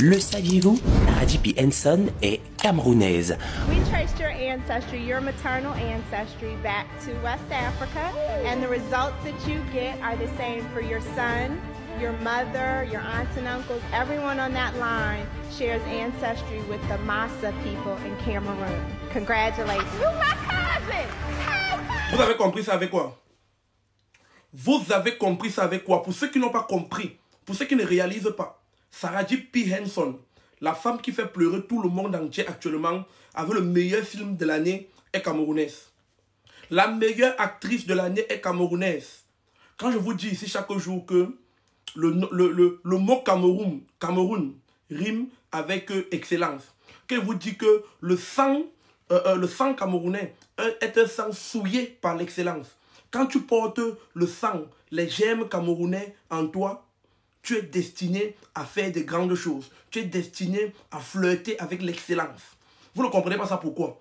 Le saviez-vous? Saradji P. Henson est camerounaise. We traced your ancestry, your maternal ancestry, back to West Africa, and the results that you get are the same for your son, your mother, your aunts and uncles. Everyone on that line shares ancestry with the Massa people in Cameroon. Congratulations. You my cousin! Vous avez compris ça avec quoi? Vous avez compris ça avec quoi? Pour ceux qui n'ont pas compris, pour ceux qui ne réalisent pas, Saradji P. Henson, la femme qui fait pleurer tout le monde entier actuellement, avec le meilleur film de l'année, est camerounaise. La meilleure actrice de l'année est camerounaise. Quand je vous dis ici chaque jour que le mot Cameroun rime avec excellence, que je vous dis que le sang camerounais est un sang souillé par l'excellence. Quand tu portes le sang, les germes camerounais en toi, tu es destiné à faire de grandes choses. Tu es destiné à flirter avec l'excellence. Vous ne comprenez pas ça pourquoi?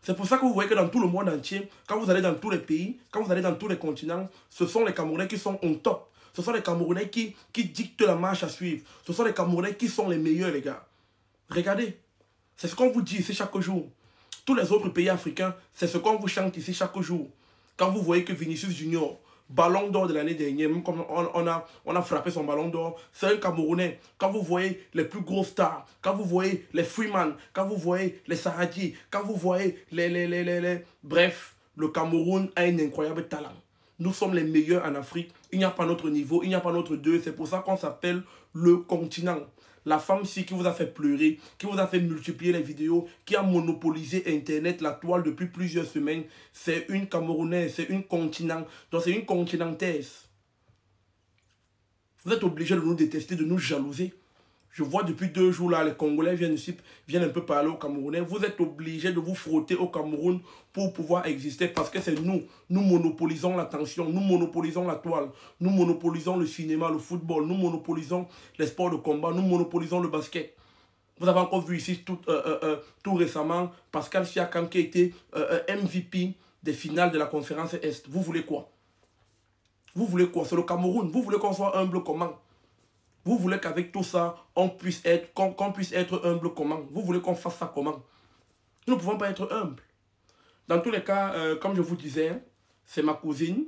C'est pour ça que vous voyez que dans tout le monde entier, quand vous allez dans tous les pays, quand vous allez dans tous les continents, ce sont les Camerounais qui sont au top. Ce sont les Camerounais qui dictent la marche à suivre. Ce sont les Camerounais qui sont les meilleurs, les gars. Regardez, c'est ce qu'on vous dit ici chaque jour. Tous les autres pays africains, c'est ce qu'on vous chante ici chaque jour. Quand vous voyez que Vinicius Junior, ballon d'or de l'année dernière, même comme on a frappé son ballon d'or, c'est un Camerounais. Quand vous voyez les plus gros stars, quand vous voyez les Freeman, quand vous voyez les Saradji, quand vous voyez Bref, le Cameroun a un incroyable talent. Nous sommes les meilleurs en Afrique. Il n'y a pas notre niveau, il n'y a pas notre deux. C'est pour ça qu'on s'appelle le continent. La femme-ci qui vous a fait pleurer, qui vous a fait multiplier les vidéos, qui a monopolisé Internet, la toile depuis plusieurs semaines, c'est une Camerounaise, c'est une continent. Donc c'est une continentaise. Vous êtes obligés de nous détester, de nous jalouser. Je vois depuis 2 jours là, les Congolais viennent ici, viennent un peu parler aux Camerounais. Vous êtes obligés de vous frotter au Cameroun pour pouvoir exister parce que c'est nous. Nous monopolisons l'attention, nous monopolisons la toile, nous monopolisons le cinéma, le football, nous monopolisons les sports de combat, nous monopolisons le basket. Vous avez encore vu ici tout récemment Pascal Siakam qui a été MVP des finales de la conférence Est. Vous voulez quoi? Vous voulez quoi? C'est le Cameroun. Vous voulez qu'on soit humble comment? Vous voulez qu'avec tout ça, qu'on puisse être humble comment? Vous voulez qu'on fasse ça comment? Nous ne pouvons pas être humbles. Dans tous les cas, comme je vous disais, c'est ma cousine.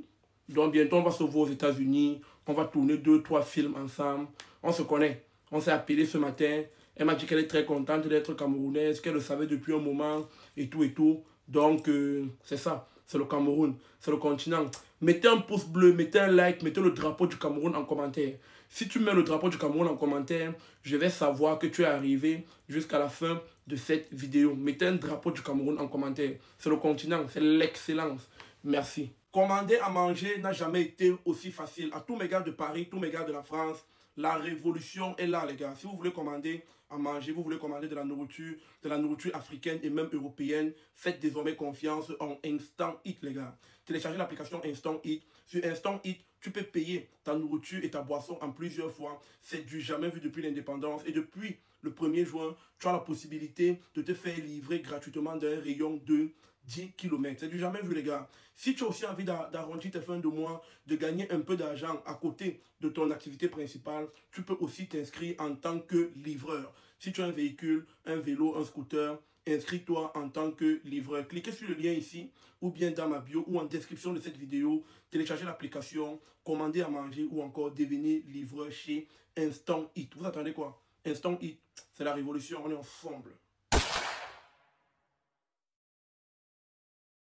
Donc bientôt, on va se voir aux États-Unis. On va tourner 2-3 films ensemble. On se connaît. On s'est appelé ce matin. Elle m'a dit qu'elle est très contente d'être camerounaise, qu'elle le savait depuis un moment et tout et tout. Donc, c'est ça. C'est le Cameroun. C'est le continent. Mettez un pouce bleu, mettez un like, mettez le drapeau du Cameroun en commentaire. Si tu mets le drapeau du Cameroun en commentaire, je vais savoir que tu es arrivé jusqu'à la fin de cette vidéo. Mettez un drapeau du Cameroun en commentaire. C'est le continent, c'est l'excellence. Merci. Commander à manger n'a jamais été aussi facile. À tous mes gars de Paris, tous mes gars de la France, la révolution est là, les gars. Si vous voulez commander à manger, vous voulez commander de la nourriture africaine et même européenne, faites désormais confiance en Instant Eat, les gars. Téléchargez l'application Instant Eat. Sur Instant Eat, tu peux payer ta nourriture et ta boisson en plusieurs fois. C'est du jamais vu depuis l'indépendance. Et depuis le 1er juin, tu as la possibilité de te faire livrer gratuitement d'un rayon de 10 km. C'est du jamais vu, les gars. Si tu as aussi envie d'arrondir tes fins de mois, de gagner un peu d'argent à côté de ton activité principale, tu peux aussi t'inscrire en tant que livreur. Si tu as un véhicule, un vélo, un scooter, inscris-toi en tant que livreur. Cliquez sur le lien ici ou bien dans ma bio ou en description de cette vidéo. Téléchargez l'application, commandez à manger ou encore devenez livreur chez Instant Eat. Vous attendez quoi? Instant Eat, c'est la révolution, on est ensemble.